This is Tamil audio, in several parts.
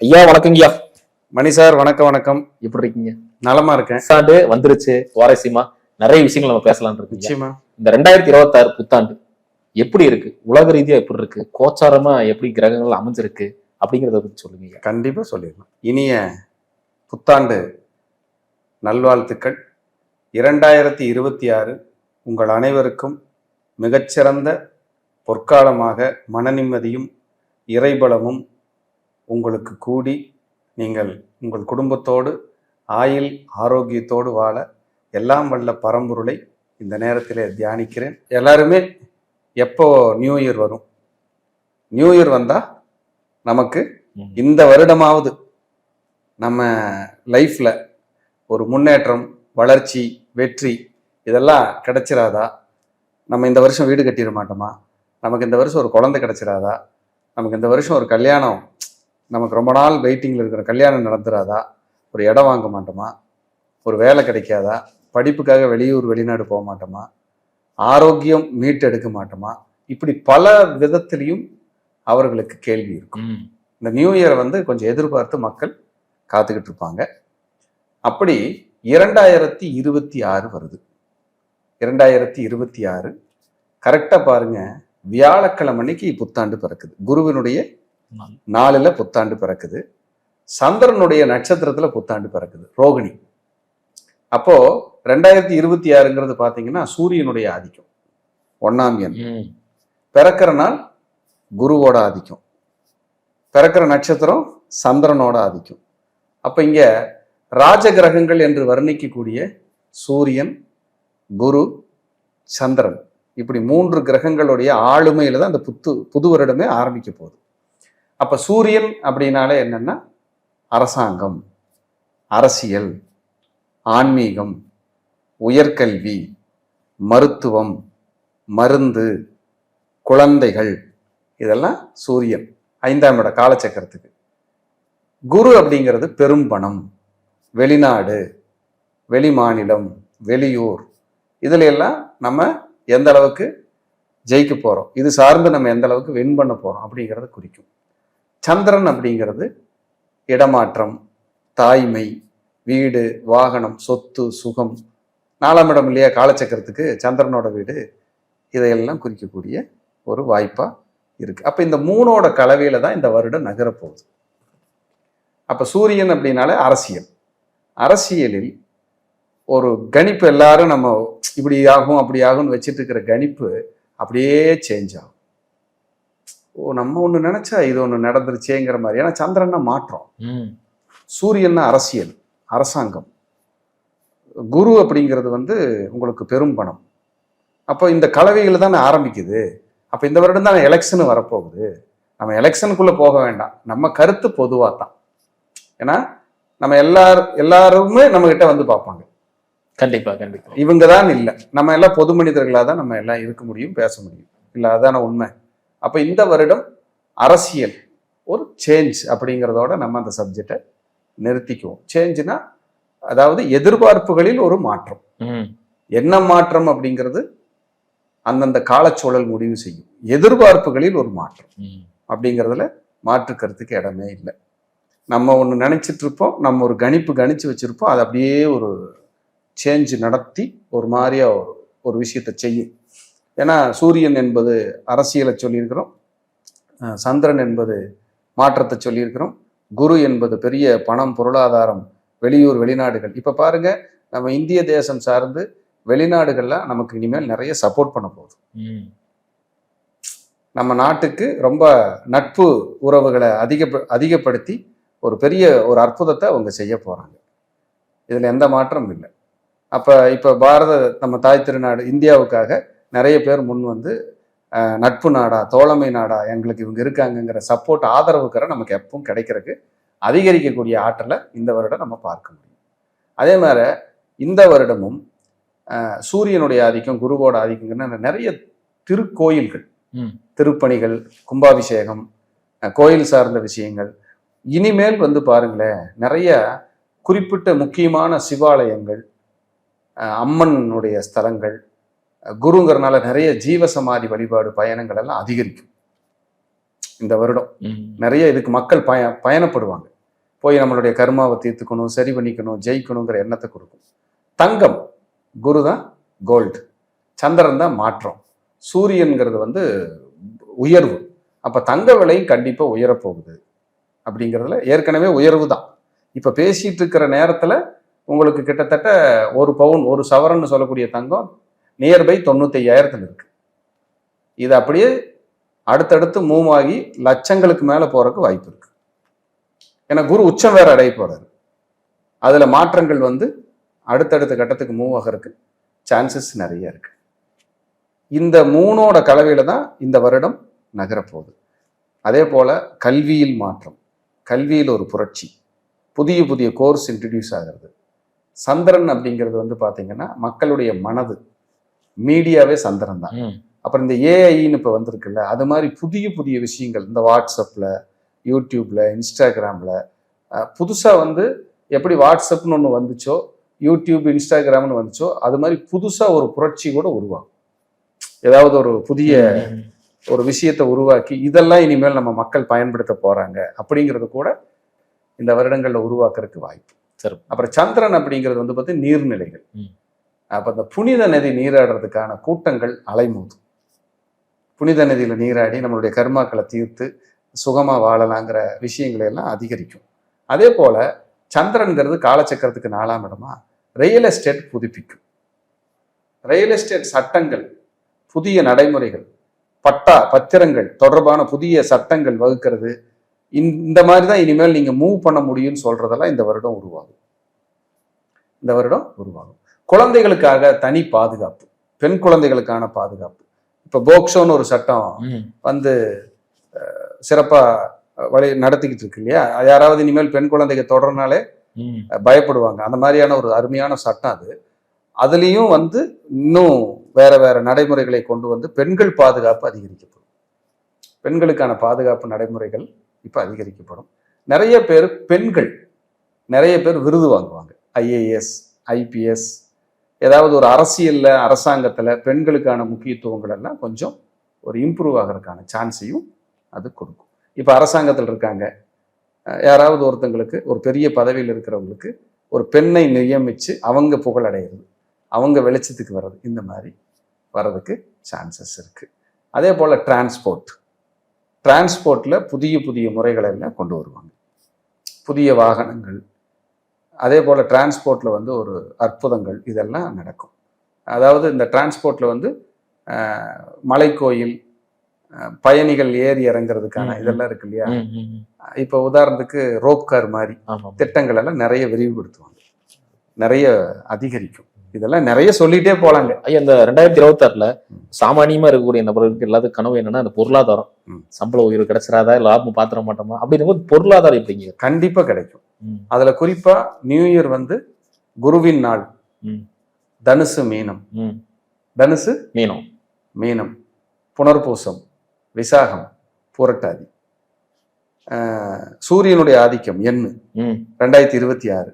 ஐயா வணக்கங்கய்யா. மணி சார் வணக்கம் வணக்கம். எப்படி இருக்கீங்க? நலமா இருக்கேன். புத்தாண்டு வந்துருச்சு, சுவாரஸ்யமா நிறைய விஷயங்கள் நம்ம பேசலாம்னு இருக்கு. நிச்சயமா. இந்த 2026 புத்தாண்டு எப்படி இருக்கு, உலக ரீதியா எப்படி இருக்கு, கோச்சாரமா எப்படி கிரகங்கள் அமைஞ்சிருக்கு அப்படிங்கறத பத்தி சொல்லுங்க. கண்டிப்பா சொல்லிடலாம். இனிய புத்தாண்டு நல்வாழ்த்துக்கள். 2026 உங்கள் அனைவருக்கும் மிகச்சிறந்த பொற்காலமாக மன நிம்மதியும் இறைபலமும் உங்களுக்கு கூடி நீங்கள் உங்கள் குடும்பத்தோடு ஆயுள் ஆரோக்கியத்தோடு வாழ எல்லாம் வல்ல பரம்பொருளை இந்த நேரத்தில் தியானிக்கிறேன். எல்லாருமே எப்போ நியூ இயர் வரும், நியூ இயர் வந்தா நமக்கு இந்த வருடமாவது நம்ம லைஃப்ல ஒரு முன்னேற்றம், வளர்ச்சி, வெற்றி இதெல்லாம் கிடைச்சிராதா? நம்ம இந்த வருஷம் வீடு கட்டிட மாட்டோமா? நமக்கு இந்த வருஷம் ஒரு குழந்தை கிடைச்சிராதா? நமக்கு இந்த வருஷம் ஒரு கல்யாணம், நமக்கு ரொம்ப நாள் வெயிட்டிங்கில் இருக்கிற கல்யாணம் நடந்துராதா? ஒரு இடம் வாங்க மாட்டோமா? ஒரு வேலை கிடைக்காதா? படிப்புக்காக வெளியூர் வெளிநாடு போக மாட்டோமா? ஆரோக்கியம் மீட்டெடுக்க மாட்டோமா? இப்படி பல விதத்திலையும் அவர்களுக்கு கேள்வி இருக்கும். இந்த நியூ இயரை கொஞ்சம் எதிர்பார்த்து மக்கள் காத்துக்கிட்டு இருப்பாங்க. அப்படி 2026 வருது. 2026 கரெக்டா பாருங்க, வியாழக்கிழமை அன்னைக்கு புத்தாண்டு பிறக்குது. குருவினுடைய நாளில் புத்தாண்டு பிறக்குது. சந்திரனுடைய நட்சத்திரத்துல புத்தாண்டு பிறக்குது, ரோகிணி. அப்போ 2026ங்கிறது பாத்தீங்கன்னா சூரியனுடைய ஆதிக்கம், 1ஆம் எண். பிறக்கிற நாள் குருவோட ஆதிக்கம், பிறக்கிற நட்சத்திரம் சந்திரனோட ஆதிக்கம். அப்ப இங்க ராஜ கிரகங்கள் என்று வர்ணிக்கக்கூடிய சூரியன், குரு, சந்திரன், இப்படி 3 கிரகங்களுடைய ஆளுமையில தான் அந்த புது வருடமே ஆரம்பிக்க போகுது. அப்ப சூரியன் அப்படின்னாலே என்னன்னா அரசாங்கம், அரசியல், ஆன்மீகம், உயர்கல்வி, மருத்துவம், மருந்து, குழந்தைகள், இதெல்லாம் சூரியன் 5ஆம் இட காலச்சக்கரத்துக்கு. குரு அப்படிங்கிறது பெரும் பணம், வெளிநாடு, வெளி மாநிலம், வெளியூர், இதுல எல்லாம் நம்ம எந்த அளவுக்கு ஜெயிக்க போறோம், இது சார்ந்து நம்ம எந்த அளவுக்கு வின் பண்ண போறோம் அப்படிங்கிறத குறிக்கும். சந்திரன் அப்படிங்கிறது இடமாற்றம், தாய்மை, வீடு, வாகனம், சொத்து, சுகம். 4ஆம் இடம் இல்லையா காலச்சக்கரத்துக்கு, சந்திரனோட வீடு. இதையெல்லாம் குறிக்கக்கூடிய ஒரு வாய்ப்பா இருக்கு. அப்ப இந்த 3ஓட கலவையில தான் இந்த வருடம் நகரப்போகுது. அப்ப சூரியன் அப்படின்னாலே அரசியல். அரசியலில் ஒரு கணிப்பு, எல்லாரும் நம்ம இப்படி ஆகும் அப்படி ஆகும்னு வச்சுட்டு இருக்கிற கணிப்பு அப்படியே சேஞ்ச் ஆகும். நம்ம ஒண்ணு நினைச்சா இது ஒண்ணு நடந்துருச்சேங்கிற மாதிரி. ஏன்னா சந்திரன்னா மாற்றம், சூரியன்னா அரசியல், அரசாங்கம், குரு அப்படிங்கிறது உங்களுக்கு பெரும் பணம். அப்போ இந்த கலவைகள் தானே ஆரம்பிக்குது. அப்ப இந்த வருடம் தான் எலெக்ஷன் வரப்போகுது. நம்ம எலெக்ஷனுக்குள்ள போக வேண்டாம், நம்ம கருத்து பொதுவா தான். ஏன்னா நம்ம எல்லாருமே நம்ம கிட்ட பார்ப்பாங்க. கண்டிப்பா கண்டிப்பா. இவங்க தான் இல்லை, நம்ம எல்லாம் பொது மனிதர்களாக தான் நம்ம எல்லாம் இருக்க முடியும், பேச முடியும், இல்லை அதான உண்மை. அப்ப இந்த வருடம் அரசியல் ஒரு சேஞ்ச் அப்படிங்கிறதோட நம்ம அந்த சப்ஜெக்டை நிறுத்திக்குவோம். சேஞ்சுனா அதாவது எதிர்பார்ப்புகளில் ஒரு மாற்றம். என்ன மாற்றம் அப்படிங்கிறது அந்தந்த காலச்சூழல் முடிவு செய்யும். எதிர்பார்ப்புகளில் ஒரு மாற்றம் அப்படிங்கிறதுல மாற்று கருத்துக்கு இடமே இல்லை. நம்ம ஒன்று நினைச்சிட்டு இருப்போம், நம்ம ஒரு கணிச்சு வச்சிருப்போம், அது அப்படியே ஒரு சேஞ்ச் நடத்தி ஒரு மாதிரியா ஒரு விஷயத்தை செய்யும். ஏன்னா சூரியன் என்பது அரசியலை சொல்லியிருக்கிறோம், சந்திரன் என்பது மாற்றத்தை சொல்லியிருக்கிறோம், குரு என்பது பெரிய பணம், பொருளாதாரம், வெளியூர், வெளிநாடுகள். இப்ப பாருங்க, நம்ம இந்திய தேசம் சார்ந்து வெளிநாடுகள்ல நமக்கு இனிமேல் நிறைய சப்போர்ட் பண்ண போகுது. நம்ம நாட்டுக்கு ரொம்ப நட்பு உறவுகளை அதிகப்படுத்தி ஒரு பெரிய ஒரு அற்புதத்தை அவங்க செய்ய போறாங்க. இதுல எந்த மாற்றமும் இல்லை. இப்ப நம்ம தாய் திருநாடு இந்தியாவுக்காக நிறைய பேர் முன் நட்பு நாடா, தோழமை நாடா, எங்களுக்கு இவங்க இருக்காங்கங்கிற சப்போர்ட், ஆதரவுக்கிற நமக்கு எப்பவும் கிடைக்கிறதுக்கு அதிகரிக்கக்கூடிய ஆற்றலை இந்த வருடம் நம்ம பார்க்க முடியும். அதே மாதிரி இந்த வருடமும் சூரியனுடைய ஆதிக்கம், குருவோட ஆதிக்கம்னா நிறைய திருக்கோயில்கள், திருப்பணிகள், கும்பாபிஷேகம், கோயில் சார்ந்த விஷயங்கள். இனிமேல் பாருங்களேன், நிறைய குறிப்பிட்ட முக்கியமான சிவாலயங்கள், அம்மனுடைய ஸ்தலங்கள், குருங்கிறனால நிறைய ஜீவசமாதி வழிபாடு பயணங்கள் எல்லாம் அதிகரிக்கும். இந்த வருடம் ம். நிறைய இதுக்கு மக்கள் பயணப்படுவாங்க. போய் நம்மளுடைய கர்மாவை தீர்த்துக்கணும், சரி பண்ணிக்கணும், ஜெயிக்கணுங்கிற எண்ணத்தை கொடுக்கும். தங்கம், குரு தான் கோல்டு, சந்திரன் தான் மாற்றம், சூரியன்கிறது வந்து உயர்வு. அப்ப தங்க விலையும் கண்டிப்பா உயரப்போகுது அப்படிங்கிறதுல ஏற்கனவே உயர்வு தான். இப்ப பேசிட்டு இருக்கிற நேரத்துல உங்களுக்கு கிட்டத்தட்ட 1 பவுன் 1 சவரன் சொல்லக்கூடிய தங்கம் நியர்பை 95,000 இருக்கு. இது அப்படியே அடுத்தடுத்து மூவ் ஆகி லட்சங்களுக்கு மேல போறதுக்கு வாய்ப்பு இருக்கு. ஏன்னா குரு உச்சம் வேற அடைய போறாரு. அதுல மாற்றங்கள் வந்து அடுத்தடுத்த கட்டத்துக்கு மூவ் ஆகிறதுக்கு சான்சஸ் நிறைய இருக்கு. இந்த 3ஓட கலவையில தான் இந்த வருடம் நகரப்போகுது. அதே போல கல்வியில் மாற்றம், கல்வியில் ஒரு புரட்சி, புதிய புதிய கோர்ஸ் இன்ட்ரடியூஸ் ஆகிறது. சந்திரன் அப்படிங்கிறது வந்து பாத்தீங்கன்னா மக்களுடைய மனது, மீடியாவே சந்திரன் தான். அப்புறம் இந்த ஏஐன்னு இப்போ வந்திருக்குல்ல, அது மாதிரி புதிய புதிய விஷயங்கள் இந்த வாட்ஸ்அப்பில், யூடியூப்ல, இன்ஸ்டாகிராமில் புதுசாக வந்து எப்படி வாட்ஸ்அப்னு ஒன்று வந்துச்சோ, யூடியூப் இன்ஸ்டாகிராம்னு வந்துச்சோ, அது மாதிரி புதுசாக ஒரு புரட்சி கூட உருவாகும். ஏதாவது ஒரு புதிய ஒரு விஷயத்தை உருவாக்கி இதெல்லாம் இனிமேல் நம்ம மக்கள் பயன்படுத்த போறாங்க அப்படிங்கிறது கூட இந்த வருடங்களில் உருவாக்குறதுக்கு வாய்ப்பு. சரி. அப்புறம் சந்திரன் அப்படிங்கிறது வந்து பார்த்தீங்கன்னா நீர்நிலைகள். அப்போ இந்த புனித நதி நீராடுறதுக்கான கூட்டங்கள் அலைமோதும். புனித நதியில் நீராடி நம்மளுடைய கர்மாக்களை தீர்த்து சுகமாக வாழலாங்கிற விஷயங்களை எல்லாம் அதிகரிக்கும். அதே போல சந்திரன்கிறது காலச்சக்கரத்துக்கு 4ஆம் இடமா ரியல் எஸ்டேட் புதுப்பிக்கும். ரியல் எஸ்டேட் சட்டங்கள், புதிய நடைமுறைகள், பத்திரங்கள் தொடர்பான புதிய சட்டங்கள் வகுக்கிறது, இந்த மாதிரி தான் இனிமேல் நீங்க மூவ் பண்ண முடியும்னு சொல்றதெல்லாம் இந்த வருடம் உருவாகும். இந்த வருடம் உருவாகும். குழந்தைகளுக்காக தனி பாதுகாப்பு, பெண் குழந்தைகளுக்கான பாதுகாப்பு. இப்ப போக்சோன்னு ஒரு சட்டம் வந்து சிறப்பா வழி நடத்திக்கிட்டு இருக்கு இல்லையா? யாராவது இனிமேல் பெண் குழந்தைங்க தொடர்னாலே பயப்படுவாங்க. அந்த மாதிரியான ஒரு அருமையான சட்டம் அது. அதுலேயும் வந்து இன்னும் வேற வேற நடைமுறைகளை கொண்டு வந்து பெண்கள் பாதுகாப்பு அதிகரிக்கப்படும். பெண்களுக்கான பாதுகாப்பு நடைமுறைகள் இப்ப அதிகரிக்கப்படும். நிறைய பேர் பெண்கள் நிறைய பேர் விருது வாங்குவாங்க. ஐஏஎஸ், ஐபிஎஸ், ஏதாவது ஒரு அரசியல்ல, அரசாங்கத்துல பெண்களுக்கான முக்கியத்துவங்கள் எல்லாம் கொஞ்சம் ஒரு இம்ப்ரூவ் ஆகிறதுக்கான சான்ஸையும் அது கொடுக்கும். இப்ப அரசாங்கத்தில் இருக்காங்க, யாராவது ஒருத்தங்களுக்கு ஒரு பெரிய பதவியில் இருக்கிறவங்களுக்கு ஒரு பெண்ணை நியமிச்சு அவங்க புகழடைகிறது, அவங்க வெளிச்சத்துக்கு வர்றது, இந்த மாதிரி வர்றதுக்கு சான்சஸ் இருக்கு. அதே போல டிரான்ஸ்போர்ட்ல புதிய புதிய முறைகளை எல்லாம் கொண்டு வருவாங்க, புதிய வாகனங்கள். அதே போல டிரான்ஸ்போர்ட்ல வந்து ஒரு அற்புதங்கள் இதெல்லாம் நடக்கும். அதாவது இந்த டிரான்ஸ்போர்ட்ல வந்து மலைக்கோயில், பயணிகள் ஏறி இறங்குறதுக்கான இதெல்லாம் இருக்கு இல்லையா? இப்ப உதாரணத்துக்கு ரோப் கார் மாதிரி திட்டங்கள் எல்லாம் நிறைய விரிவுபடுத்துவாங்க, நிறைய அதிகரிக்கும். இதெல்லாம் நிறைய சொல்லிட்டே போலாங்க. ஐயா, இந்த 2026ல சாமானியமா இருக்கக்கூடிய நபர்களுக்கு எல்லாத்துக்கும் கனவு என்னன்னா அந்த பொருளாதாரம், சம்பள உயர்வு கிடைச்சிடாதா, லாபம் பாத்திர மாட்டோமா அப்படின்னும் போது பொருளாதாரம் எப்படிங்க? கண்டிப்பா கிடைக்கும். அதுல குறிப்பா நியூ இயர் வந்து குருவின் நாள். தனுசு மீனம், தனுசு மீனம், மீனம், புனர்பூசம், விசாகம், புரட்டாதி, சூரியனுடைய ஆதிக்கம் எண்ணு 2026.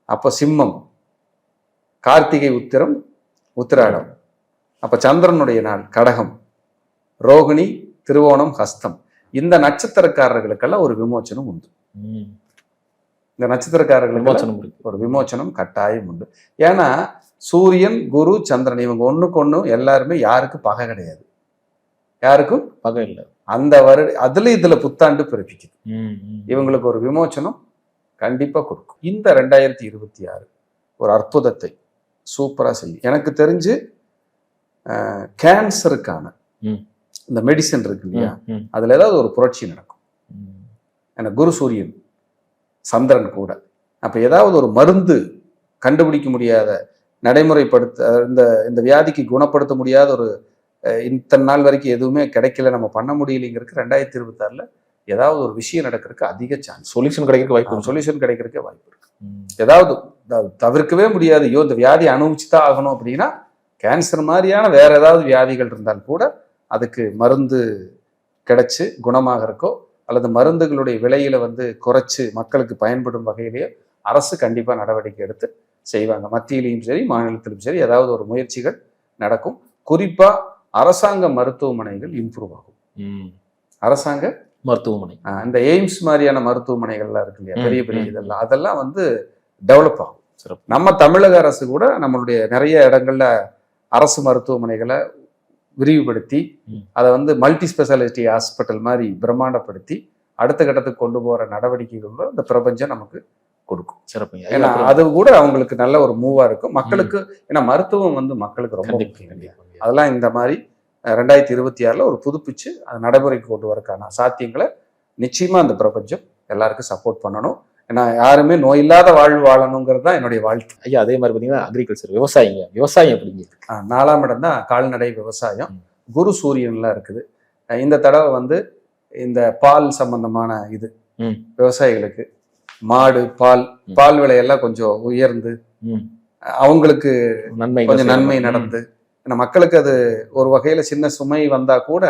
அப்ப சிம்மம், கார்த்திகை, உத்திரம், உத்திராடம். அப்ப சந்திரனுடைய நாள் கடகம், ரோகிணி, திருவோணம், ஹஸ்தம். இந்த நட்சத்திரக்காரர்களுக்கெல்லாம் ஒரு விமோச்சனம் உண்டு. இந்த நட்சத்திரக்காரர்களுக்கு ஒரு விமோச்சனம் கட்டாயம் உண்டு. ஏன்னா சூரியன், குரு, சந்திரன் இவங்க ஒண்ணுக்கு ஒண்ணு எல்லாருமே யாருக்கு பகை கிடையாது, யாருக்கும் பகை இல்லை. அந்த இதுல புத்தாண்டு பிறப்பிக்குது. இவங்களுக்கு ஒரு விமோச்சனம் கண்டிப்பா கொடுக்கும். இந்த 2026 ஒரு அற்புதத்தை சூப்பரா செய்யும். எனக்கு தெரிஞ்சு கேன்சருக்கான இந்த மெடிசன் இருக்கு இல்லையா, அதுல ஏதாவது ஒரு புரட்சி நடக்கும். ஏன்னா குரு, சூரியன், சந்திரன் கூட. அப்ப ஏதாவது ஒரு மருந்து கண்டுபிடிக்க முடியாத, நடைமுறைப்படுத்த இந்த வியாதிக்கு குணப்படுத்த முடியாத ஒரு இத்தனை நாள் வரைக்கும் எதுவுமே கிடைக்கல, நம்ம பண்ண முடியலைங்கிறதுக்கு 2026ல ஏதாவது ஒரு விஷயம் நடக்கிறதுக்கு அதிக சான்ஸ், சொல்யூஷன் கிடைக்கிறதுக்கு வாய்ப்பு இருக்கு. ஏதாவது தவிர்க்கவே முடியாது, ஐயோ இந்த வியாதி அனுபவிச்சுதான் ஆகணும் அப்படின்னா, கேன்சர் மாதிரியான வேற ஏதாவது வியாதிகள் இருந்தால் கூட அதுக்கு மருந்து கிடைச்சு குணமாகறக்கோ அல்லது மருந்துகளுடைய விலையில வந்து குறைச்சு மக்களுக்கு பயன்படும் வகையிலேயே அரசு கண்டிப்பா நடவடிக்கை எடுத்து செய்வாங்க. மத்தியிலையும் சரி, மாநிலத்திலும் சரி ஏதாவது ஒரு முயற்சிகள் நடக்கும். குறிப்பா அரசாங்க மருத்துவமனைகள் இம்ப்ரூவ் ஆகும். அரசாங்க மருத்துவமனை. இந்த எய்ம்ஸ் மாதிரியான மருத்துவமனைகள்லாம் இருக்கு இல்லையா, பெரிய பெரிய இதெல்லாம், அதெல்லாம் வந்து டெவலப் ஆகும். சிறப்பு. நம்ம தமிழக அரசு கூட நம்மளுடைய நிறைய இடங்கள்ல அரசு மருத்துவமனைகளை விரிவுபடுத்தி அதை வந்து மல்டி ஸ்பெஷாலிட்டி ஹாஸ்பிட்டல் மாதிரி பிரம்மாண்டப்படுத்தி அடுத்த கட்டத்துக்கு கொண்டு போற நடவடிக்கைகள் இந்த பிரபஞ்சம் நமக்கு கொடுக்கும். சிறப்புங்க. ஏன்னா அது கூட அவங்களுக்கு நல்ல ஒரு மூவா இருக்கும் மக்களுக்கு. ஏன்னா மருத்துவம் வந்து மக்களுக்கு ரொம்ப முக்கியம். அதெல்லாம் இந்த மாதிரி 2026 ஒரு புதுப்பிச்சு அது நடைமுறைக்கு கொண்டு வரக்கான சாத்தியங்களை நிச்சயமா அந்த பிரபஞ்சம் எல்லாருக்கும் சப்போர்ட் பண்ணணும். ஏன்னா யாருமே நோய் இல்லாத வாழ்வு வாழணுங்கிறது தான் என்னுடைய வாழ்க்கை. ஐயா, அதே மாதிரி பார்த்தீங்கன்னா அக்ரிகல்ச்சர், விவசாயம் எப்படிங்க? 4ஆம் இடம் தான் கால்நடை விவசாயம். குரு சூரியன்லாம் இருக்குது. இந்த தடவை வந்து இந்த பால் சம்பந்தமான இது விவசாயிகளுக்கு மாடு பால் விலையெல்லாம் கொஞ்சம் உயர்ந்து அவங்களுக்கு கொஞ்சம் நன்மை நடந்து, ஏன்னா மக்களுக்கு அது ஒரு வகையில சின்ன சுமை வந்தா கூட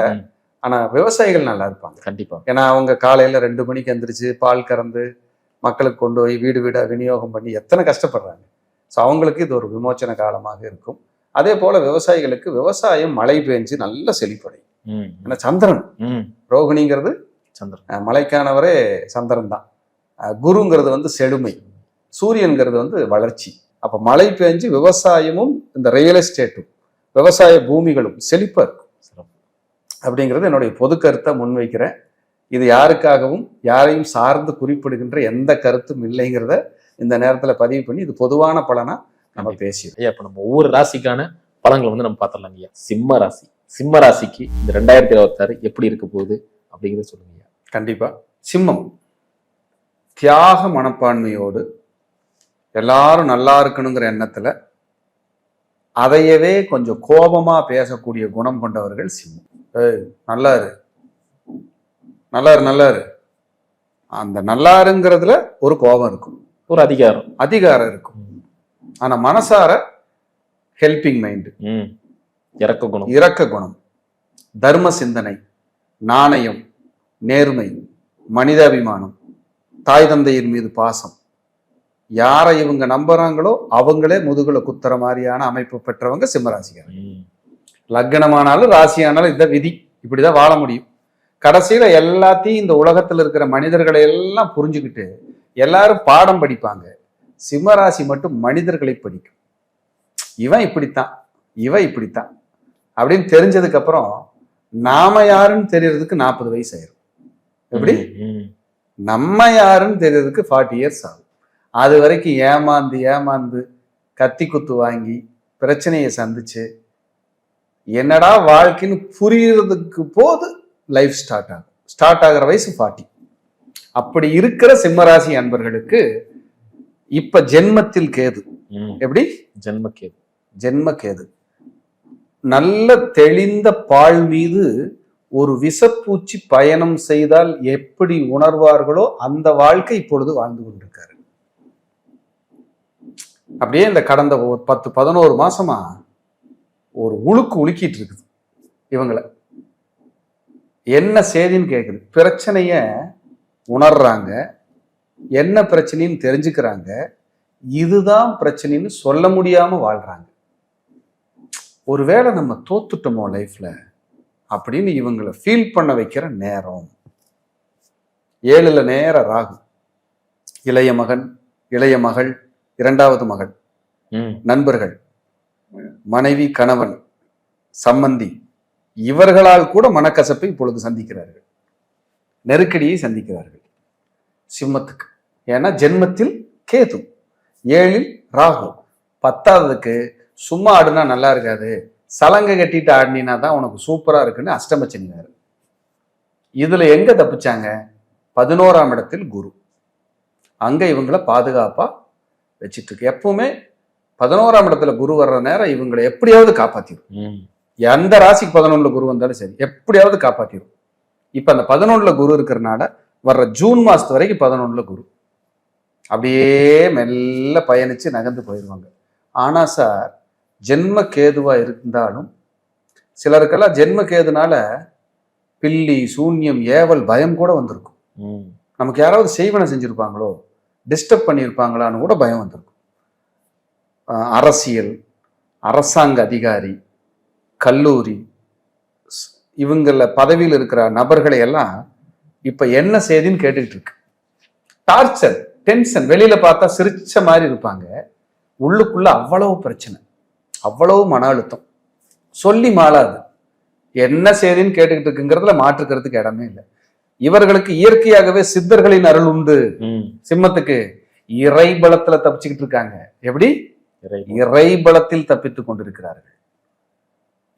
ஆனா விவசாயிகள் நல்லா இருப்பாங்க கண்டிப்பா. ஏன்னா அவங்க காலையில 2 மணிக்கு எந்திரிச்சு பால் கறந்து மக்களுக்கு கொண்டு போய் வீடு வீடா விநியோகம் பண்ணி எத்தனை கஷ்டப்படுறாங்க. ஸோ அவங்களுக்கு இது ஒரு விமோச்சன காலமாக இருக்கும். அதே போல விவசாயிகளுக்கு விவசாயம் மழை பெஞ்சு நல்ல செழிப்படையும். ஏன்னா சந்திரன், ரோகிணிங்கிறது சந்திரன், மலைக்கானவரே சந்திரன் தான். குருங்கிறது வந்து செழுமை, சூரியன்கிறது வந்து வளர்ச்சி. அப்ப மழை பெஞ்சு விவசாயமும் இந்த ரியல் எஸ்டேட்டும் விவசாய பூமிகளும் செழிப்பா இருக்கும் அப்படிங்கிறது என்னுடைய பொது கருத்தை முன்வைக்கிறேன். இது யாருக்காகவும் யாரையும் சார்ந்து குறிப்பிடுகின்ற எந்த கருத்தும் இல்லைங்கிறத இந்த நேரத்துல பதிவு பண்ணி இது பொதுவான பலனா நம்ம பேசிடுவோம். ஐயா, இப்ப நம்ம ஒவ்வொரு ராசிக்கான பலன்களை வந்து நம்ம பார்த்துடலாம் ஐயா. சிம்ம ராசிக்கு இந்த 2026 எப்படி இருக்க போகுது அப்படிங்கிறத சொல்லுங்க ஐயா. கண்டிப்பா. சிம்மம் தியாக மனப்பான்மையோடு எல்லாரும் நல்லா இருக்கணுங்கிற எண்ணத்துல அதையவே கொஞ்சம் கோபமா பேசக்கூடிய குணம் கொண்டவர்கள் சிம்மம். நல்லாரு அந்த நல்லாருங்கிறதுல ஒரு கோபம் இருக்கும், ஒரு அதிகாரம் இருக்கும். ஆனா மனசார ஹெல்பிங் மைண்ட், இரக்க குணம், தர்ம சிந்தனை, நாணயம், நேர்மை, மனிதாபிமானம், தாய் தந்தையின் மீது பாசம். யாரை இவங்க நம்புறாங்களோ அவங்களே முதுகுல குத்துற மாதிரியான அமைப்பு பெற்றவங்க சிம்மராசிக்காரங்க. லக்னமானாலும் ராசியானாலும் இந்த விதி, இப்படிதான் வாழ முடியும். கடைசியில எல்லாத்தையும் இந்த உலகத்துல இருக்கிற மனிதர்களை எல்லாம் புரிஞ்சுக்கிட்டு எல்லாரும் பாடம் படிப்பாங்க. சிம்மராசி மட்டும் மனிதர்களை படிக்கும். இவன் இப்படித்தான் அப்படின்னு தெரிஞ்சதுக்கு அப்புறம் நாம யாருன்னு தெரியறதுக்கு 40 வயசு ஆயிரும். எப்படி நம்ம யாருன்னு தெரியறதுக்கு 40 இயர்ஸ் ஆகும். அது வரைக்கும் ஏமாந்து கத்தி குத்து வாங்கி பிரச்சனையை சந்திச்சு என்னடா வாழ்க்கைன்னு புரியறதுக்கு போது லைஃப் ஸ்டார்ட் ஆகிற வயசு 40. அப்படி இருக்கிற சிம்மராசி அன்பர்களுக்கு இப்ப ஜென்மத்தில் கேது. எப்படி ஜென்ம கேது நல்ல தெளிந்த பால் மீது ஒரு விஷப்பூச்சி பயணம் செய்தால் எப்படி உணர்வார்களோ அந்த வாழ்க்கை இப்பொழுது வாழ்ந்து கொண்டிருக்காரு. அப்படியே இந்த கடந்த 10-11 மாசமா ஒரு உலுக்கிட்டு இருக்குது இவங்களை. என்ன செய்தின்னு கேக்குது, பிரச்சனைய உணர்றாங்க, என்ன பிரச்சனைன்னு தெரிஞ்சுக்கிறாங்க, இதுதான் பிரச்சனைன்னு சொல்ல முடியாம வாழ்றாங்க. ஒருவேளை நம்ம தோத்துட்டோமோ லைஃப்ல அப்படின்னு இவங்களை ஃபீல் பண்ண வைக்கிற நேரம். 7ல நேர ராகு, இளைய மகன், இளைய மகள், 2வது மகள், நண்பர்கள், மனைவி, கணவன், சம்பந்தி, இவர்களால் கூட மனக்கசப்பை இப்பொழுது சந்திக்கிறார்கள், நெருக்கடியை சந்திக்கிறார்கள் சிம்மத்துக்கு. ஏன்னா ஜென்மத்தில் கேது, 7ல் ராகு, 10வதுக்கு சும்மா ஆடுனா நல்லா இருக்காது, சலங்கை கட்டிட்டு ஆடினா தான் உனக்கு சூப்பரா இருக்குன்னு அஷ்டமச்சனினாரு. இதுல எங்க தப்பிச்சாங்க? 11ஆம் இடத்தில் குரு. அங்க இவங்களை பாதுகாப்பா வச்சிட்டு இருக்கு. எப்பவுமே 11ஆம் இடத்துல குரு வர்ற நேரம் இவங்களை எப்படியாவது காப்பாத்திடும். எந்த ராசிக்கு 11ல குரு வந்தாலும் சரி, எப்படியாவது காப்பாத்திடும். இப்ப அந்த 11ல குரு இருக்கிறனால வர்ற ஜூன் மாசத்து வரைக்கும் 11ல குரு அப்படியே மெல்ல பயணிச்சு நகர்ந்து போயிடுவாங்க. ஆனா சார், ஜென்ம கேதுவா இருந்தாலும் சிலருக்கெல்லாம் ஜென்ம கேதுனால பில்லி, சூன்யம், ஏவல், பயம் கூட வந்திருக்கும். நமக்கு யாராவது செய்வனை செஞ்சிருப்பாங்களோ, டிஸ்டர்ப் பண்ணியிருப்பாங்களான்னு கூட பயம் வந்திருக்கும். அரசியல், அரசாங்க அதிகாரி, கல்லூரி, இவங்கள பதவியில் இருக்கிற நபர்களை எல்லாம் இப்ப என்ன செய்தின்னு கேட்டுக்கிட்டு இருக்கு. Torture, tension. வெளியில பார்த்தா சிரிச்ச மாதிரி இருப்பாங்க, உள்ளுக்குள்ள அவ்வளவு பிரச்சனை, அவ்வளவு மன அழுத்தம், சொல்லி மாளாது. என்ன செய்தின்னு கேட்டுக்கிட்டு இருக்குங்கிறதுல மாற்றுக்கிறதுக்கு இடமே இல்லை. இவர்களுக்கு இயற்கையாகவே சித்தர்களின் அருள் உண்டு. சிம்மத்துக்கு இறை பலத்துல தப்பிச்சுக்கிட்டு இருக்காங்க. எப்படி? இறை பலத்தில் தப்பித்துக் கொண்டிருக்கிறார்கள்.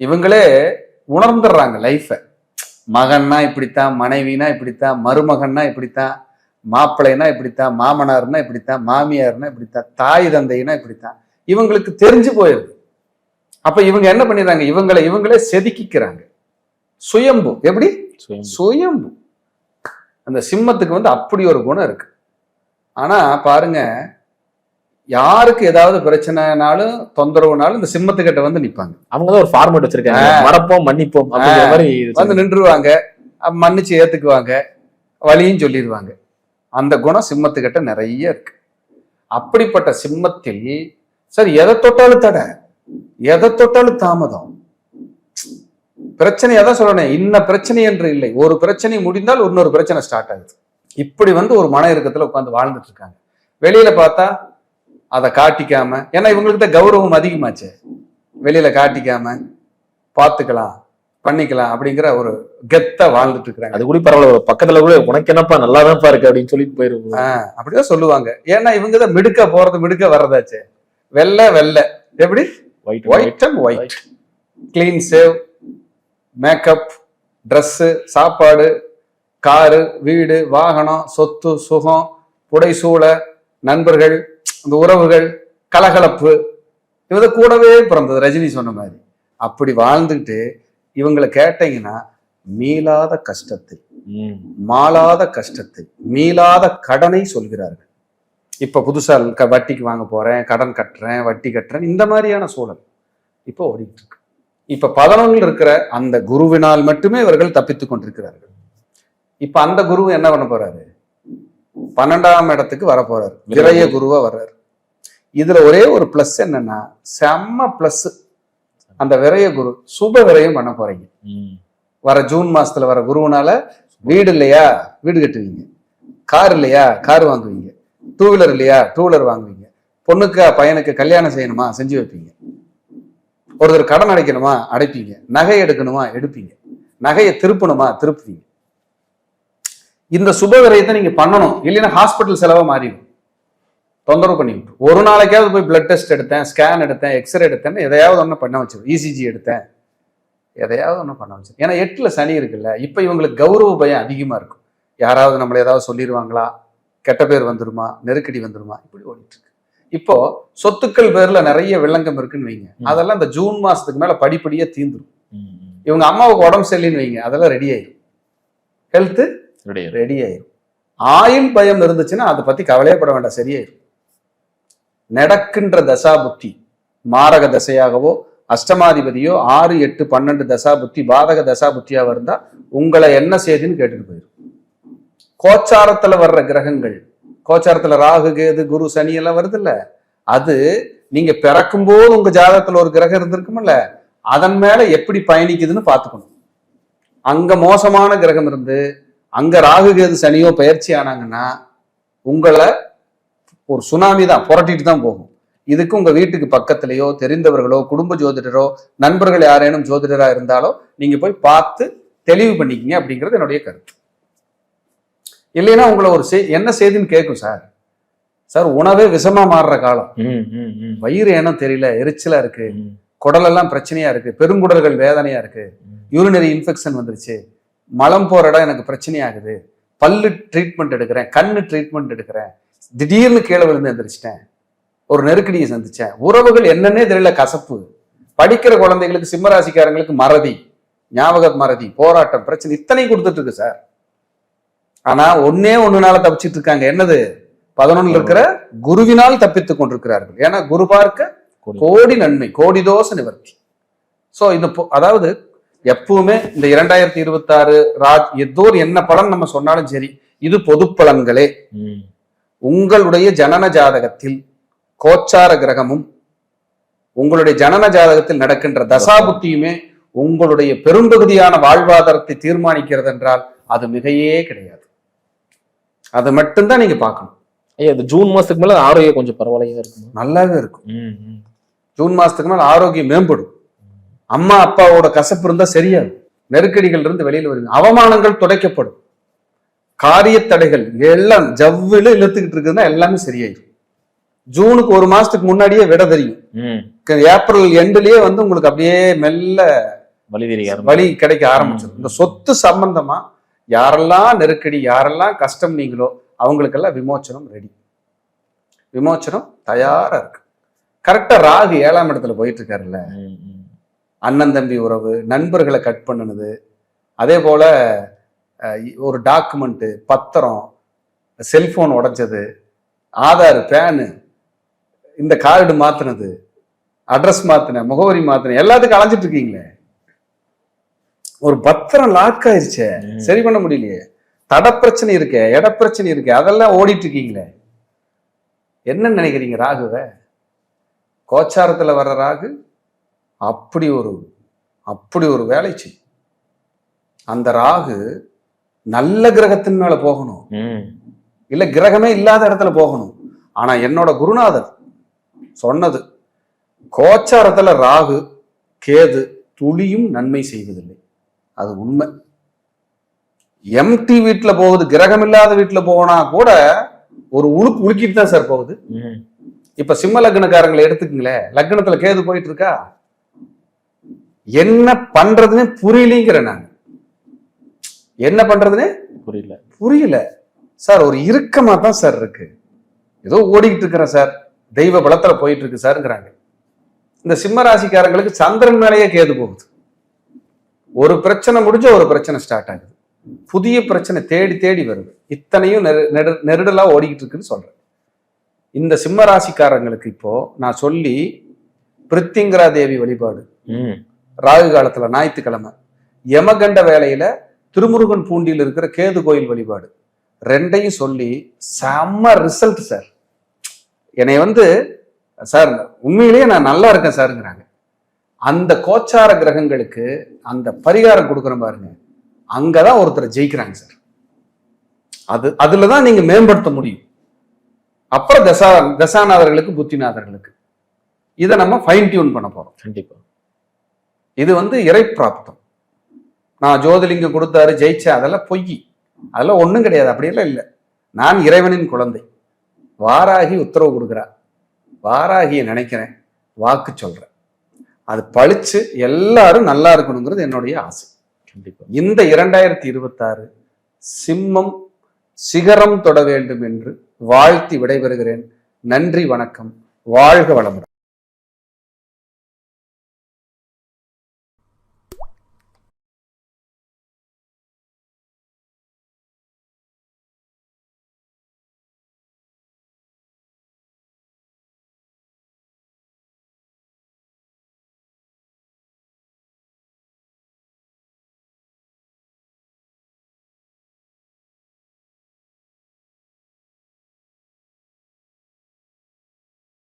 இவங்களே உணர்ந்துடுறாங்க லைஃப. மகன்னா இப்படித்தான், மனைவினா இப்படித்தான், மருமகன்னா இப்படித்தான், மாப்பிள்ளைனா இப்படித்தான், மாமனார்னா இப்படித்தான், மாமியார்னா இப்படித்தான், தாய் தந்தைனா இப்படித்தான். இவங்களுக்கு தெரிஞ்சு போயிருது. அப்ப இவங்க என்ன பண்ணிடுறாங்க? இவங்களே செதுக்கிக்கிறாங்க. சுயம்பு. எப்படி? சுயம்பு. அந்த சிம்மத்துக்கு வந்து அப்படி ஒரு குணம் இருக்கு. ஆனா பாருங்க, யாருக்கு ஏதாவது பிரச்சனைனாலும் தொந்தரவுனாலும் இந்த சிம்மத்துக்கிட்ட வந்து நிப்பாங்க. அவங்கதான் ஒரு ஃபார்மேட் வச்சிருக்காங்க, மறப்போம் மன்னிப்போம் அப்படிங்கிற மாதிரி வந்து நின்றுவாங்க, மன்னிச்சு ஏத்துக்குவாங்க, வழியும் சொல்லிடுவாங்க. அந்த குணம் சிம்மத்துக்கிட்ட நிறைய இருக்கு. அப்படிப்பட்ட சிம்மத்தில் சரி எதை தொட்டாலும் தடை, எதை தொட்டாலும் தாமதம். பிரச்சனை எதான் சொல்லணும், இன்ன பிரச்சனை என்று இல்லை, ஒரு பிரச்சனை முடிந்தால் இன்னொரு பிரச்சனை ஸ்டார்ட் ஆகுது. இப்படி வந்து ஒரு மன இறுக்கத்துல உட்காந்து வாழ்ந்துட்டு இருக்காங்க. வெளியில பார்த்தா அதை காட்டிக்காம, ஏன்னா இவங்களுக்கு தான் கௌரவம் அதிகமாச்சு, வெளியில காட்டிக்காம பார்த்துக்கலாம் பண்ணிக்கலாம் அப்படிங்கிற ஒரு கெத்த வாழ்ந்துட்டு இருக்காங்க. அது கூட பரவாயில்ல, பக்கத்துல கூட உனக்கு என்னப்பா நல்லாதான்ப்பா இருக்கு அப்படின்னு சொல்லிட்டு போயிருவாங்க. அப்படிதான் சொல்லுவாங்க. ஏன்னா இவங்க தான் மிடுக்க போறது மிடுக்க வர்றதாச்சு. வெள்ளை வெள்ளை. எப்படி? White and white. Clean save, makeup, dress, சாப்பாடு, காரு, வீடு, வாகனம், சொத்து, சுகம், புடைசூழ, நண்பர்கள், இந்த உறவுகள், கலகலப்பு, இவங்க கூடவே பிறந்தது. ரஜினி சொன்ன மாதிரி அப்படி வாழ்ந்துக்கிட்டு இவங்களை கேட்டீங்கன்னா மீளாத கஷ்டத்தை, மாளாத கஷ்டத்தை, மீளாத கடனை சொல்கிறார்கள். இப்ப புதுசா வட்டிக்கு வாங்க போறேன், கடன் கட்டுறேன், வட்டி கட்டுறேன், இந்த மாதிரியான சூழல் இப்போ ஓடிட்டு இருக்கு. இப்ப 11 இருக்கிற அந்த குருவினால் மட்டுமே இவர்கள் தப்பித்துக் கொண்டிருக்கிறார்கள். இப்ப அந்த குரு என்ன பண்ண போறாரு? 12ஆம் இடத்துக்கு வர போறாரு, விரைய குருவா வர்றாரு. இதுல ஒரே ஒரு பிளஸ் என்னன்னா, செம்ம பிளஸ், அந்த விரைய குரு சுப விரயம் பண்ண போறீங்க. வர ஜூன் மாசத்துல வர குருவனால வீடு இல்லையா வீடு கட்டுவீங்க, கார் இல்லையா கார் வாங்குவீங்க, டூ வீலர் இல்லையா டூ வீலர் வாங்குவீங்க, பொண்ணுக்கு பையனுக்கு கல்யாணம் செய்யணுமா செஞ்சு வைப்பீங்க, ஒருத்தர் கடன் அடைக்கணுமா அடைப்பீங்க, நகை எடுக்கணுமா எடுப்பீங்க, நகையை திருப்பணுமா திருப்புவீங்க. இந்த சுப விரயத்தை நீங்க பண்ணணும், இல்லைன்னா ஹாஸ்பிட்டல் செலவா மாறிடும். தொந்தரவு பண்ணிவிட்டு ஒரு நாளைக்காவது போய் பிளட் டெஸ்ட் எடுத்தேன், ஸ்கேன் எடுத்தேன், எக்ஸ்ரே எடுத்தேன், எதையாவது ஒன்று பண்ண வச்சிடும், இசிஜி எடுத்தேன், எதையாவது ஒன்று பண்ண வச்சிடும். ஏன்னா 8ல சனி இருக்குல்ல. இப்ப இவங்களுக்கு கௌரவ பயம் அதிகமா இருக்கும். யாராவது நம்மள ஏதாவது சொல்லிடுவாங்களா, கெட்ட பேர் வந்துருமா, நெருக்கடி வந்துருமா, இப்படி ஓடிட்டு இருக்கு. இப்போ சொத்துக்கள் பேர்ல நிறைய வில்லங்கம் இருக்குன்னு வைங்க, அதெல்லாம் இந்த ஜூன் மாசத்துக்கு மேல படிப்படியா தீந்துடும். இவங்க அம்மாவுக்கு உடம்பு சரியில்லைன்னு வைங்க, அதெல்லாம் ரெடி ஆயிடும், ஹெல்த் ரெடி ஆயிடும். ஆயுள் பயம் இருந்துச்சுன்னா அதை பத்தி கவலையப்பட வேண்டாம், சரியாயிடும். நடக்கின்ற தசா புத்தி மாரக தசையாகவோ அஷ்டமாதிபதியோ 6, 8, 12 தசா புத்தி பாதக தசா புத்தியாக இருந்தா உங்களை என்ன செய்யுதுன்னு கேட்டுட்டு போயிடும். கோச்சாரத்துல வர்ற கிரகங்கள், கோச்சாரத்துல ராகு கேது குரு சனி எல்லாம் வருது இல்ல, அது நீங்க பிறக்கும் போது உங்க ஜாதகத்துல ஒரு கிரகம் இருந்திருக்கும்ல, அதன் மேல எப்படி பயணிக்குதுன்னு பாத்துக்கணும். அங்க மோசமான கிரகம் இருந்து அங்க ராகு கேது சனியோ பயிற்சி ஆனாங்கன்னா உங்களை ஒரு சுனாமி தான் புரட்டிட்டு தான் போகும். இதுக்கு உங்க வீட்டுக்கு பக்கத்திலேயோ தெரிந்தவர்களோ குடும்ப ஜோதிடரோ நண்பர்கள் யாரேனும் ஜோதிடரா இருந்தாலோ நீங்க போய் பார்த்து தெளிவு பண்ணிக்கிங்க அப்படிங்கிறது என்னுடைய கருத்து. இல்லைன்னா உங்களை ஒரு என்ன செய்தின்னு கேட்கும். சார் உணவே விஷமா மாறுற காலம், வயிறு ஏனோ தெரியல, எரிச்சலா இருக்கு, குடலெல்லாம் பிரச்சனையா இருக்கு, பெருங்குடல்கள் வேதனையா இருக்கு, யூரினரி இன்ஃபெக்ஷன் வந்துருச்சு, மலம் போற இடம் எனக்கு பிரச்சனையாகுது, பல்லு ட்ரீட்மெண்ட் எடுக்கிறேன், கண்ணு ட்ரீட்மெண்ட் எடுக்கிறேன், திடீர்னு கீழே விழுந்து எந்திரிச்சிட்டேன், ஒரு நெருக்கடியை சந்திச்சேன், உறவுகள் என்னன்னே தெரியல, கசப்பு, படிக்கிற குழந்தைகளுக்கு சிம்மராசிக்காரங்களுக்கு மறதி, ஞாபக மறதி, போராட்டம், பிரச்சனை, இத்தனை கொடுத்துட்டு இருக்கு சார். ஆனா ஒண்ணுனால தப்பிச்சிட்டு இருக்காங்க. என்னது? 11 இருக்கிற குருவினால் தப்பித்துக் கொண்டிருக்கிறார்கள். ஏன்னா குரு பார்க்க கோடி நன்மை, கோடி தோஷ நிவர்த்தி. சோ இது அதாவது எப்பவுமே இந்த 2026 ஏதோ என்ன பலன் நம்ம சொன்னாலும் சரி, இது பொது பலன்களே. உங்களுடைய ஜனன ஜாதகத்தில் கோச்சார கிரகமும் உங்களுடைய ஜனன ஜாதகத்தில் நடக்கின்ற தசாபுத்தியுமே உங்களுடைய பெரும்பகுதியான வாழ்வாதாரத்தை தீர்மானிக்கிறது என்றால் அது மிகையே கிடையாது. அதை மட்டும்தான் நீங்க பார்க்கணும். ஐயா இந்த ஜூன் மாசத்துக்கு மேல ஆரோக்கியம் கொஞ்சம் பரவாயில்லையா இருக்கும். நல்லாவே இருக்கும். ஜூன் மாசத்துக்கு மேல ஆரோக்கியம் மேம்படும். அம்மா அப்பாவோட கசப்பு இருந்தா சரியாகும். நெருக்கடிகள் இருந்து வெளியில வருவீங்க. அவமானங்கள் துடைக்கப்படும். காரிய தடைகள் எல்லாம் ஜவ்வில இழுத்துக்கிட்டு இருக்குதுன்னா எல்லாமே சரியாயிடும். ஜூனுக்கு ஒரு மாசத்துக்கு முன்னாடியே விட தெரியும். ஏப்ரல் எண்ட்லயே வந்து உங்களுக்கு அப்படியே மெல்ல வழி கிடைக்க ஆரம்பிச்சிடும். இந்த சொத்து சம்பந்தமா யாரெல்லாம் நெருக்கடி, யாரெல்லாம் கஷ்டம் நீங்களோ அவங்களுக்கெல்லாம் விமோச்சனம் ரெடி. விமோச்சனம் தயாரா இருக்கு. கரெக்டா ராகு 7ஆம் இடத்துல போயிட்டு இருக்காருல்ல, அண்ணன் தம்பி உறவு, நண்பர்களை கட் பண்ணுனது, அதே போல ஒரு டாக்குமெண்ட், பத்திரம், செல்போன் உடைச்சது, ஆதார், பேனு, இந்த கார்டு மாத்தினது, அட்ரஸ் மாத்தின, முகவரி மாத்தின, எல்லாத்துக்கும் அலைஞ்சிட்டு இருக்கீங்களே. ஒரு பத்திரம் லாக் ஆயிருச்சே, சரி பண்ண முடியலையே. தட பிரச்சனை இருக்கே, இட பிரச்சனை இருக்கே, அதெல்லாம் ஓடிட்டு இருக்கீங்களே. என்ன நினைக்கிறீங்க ராகுவை? கோச்சாரத்துல வர்ற ராகு அப்படி ஒரு வேலை செய்யும். அந்த ராகு நல்ல கிரகத்தின் மேல போகணும், இல்ல கிரகமே இல்லாத இடத்துல போகணும். ஆனா என்னோட குருநாதர் சொன்னது, கோச்சாரத்துல ராகு கேது துளியும் நன்மை செய்வதில்லை. அது உண்மை. எம்டி வீட்டுல போகுது, கிரகம் இல்லாத வீட்டுல போனா கூட ஒரு உழுக்கிட்டு தான் சார் போகுது. இப்ப சிம்ம லக்னக்காரங்களை எடுத்துக்குங்களேன், லக்னத்துல கேது போயிட்டு இருக்கா, என்ன பண்றதுன்னு புரியலங்கிற. நான் என்ன பண்றதுன்னு புரியல சார். ஒரு இறுக்கமா தான் சார் இருக்கு. ஏதோ ஓடிக்கிட்டு இருக்கிறேன் சார், தெய்வ பலத்துல போயிட்டு இருக்கு சார்ங்கிறாங்க. இந்த சிம்ம ராசிக்காரங்களுக்கு சந்திரன் மேலேயே கேது போகுது. ஒரு பிரச்சனை முடிஞ்ச ஒரு பிரச்சனை ஸ்டார்ட் ஆகுது, புதிய பிரச்சனை தேடி தேடி வருது. இத்தனையும் நெருடலா ஓடிக்கிட்டு இருக்குன்னு சொல்றேன். இந்த சிம்ம ராசிக்காரங்களுக்கு இப்போ நான் சொல்லி, பிரித்திங்கரா தேவி வழிபாடு ராகு காலத்துல ஞாயிற்றுக்கிழமை, யமகண்ட வேலையில திருமுருகன் பூண்டியில் இருக்கிற கேது கோயில் வழிபாடு, ரெண்டையும் சொல்லி செம்ம ரிசல்ட் சார். என்னை வந்து சார் உண்மையிலேயே நான் நல்லா இருக்கேன் சாருங்கிறாங்க. அந்த கோச்சார கிரகங்களுக்கு அந்த பரிகாரம் கொடுக்குறேன் பாருங்க, அங்கதான் ஒருத்தர் ஜெயிக்கிறாங்க சார். அதுலதான் நீங்க மேம்படுத்த முடியும். அப்புறம் தசாநாதர்களுக்கு, புத்திநாதர்களுக்கு இதை நம்ம ஃபைன் டியூன் பண்ண போறோம். கண்டிப்பா இது வந்து இறை பிராப்தம். நான் ஜோதிலிங்கம் கொடுத்தாரு ஜெயிச்சேன், அதெல்லாம் பொய், அதெல்லாம் ஒண்ணும் கிடையாது. அப்படியெல்லாம் இல்லை. நான் இறைவனின் குழந்தை. வாராகி உத்தரவு கொடுக்குறா, வாராகியை நினைக்கிறேன், வாக்கு சொல்றேன், அது பழிச்சு எல்லாரும் நல்லா இருக்கணுங்கிறது என்னுடைய ஆசை. கண்டிப்பா இந்த 2026 சிம்மம் சிகரம் தொட வேண்டும் என்று வாழ்த்தி விடைபெறுகிறேன். நன்றி, வணக்கம், வாழ்க வளமுடன்.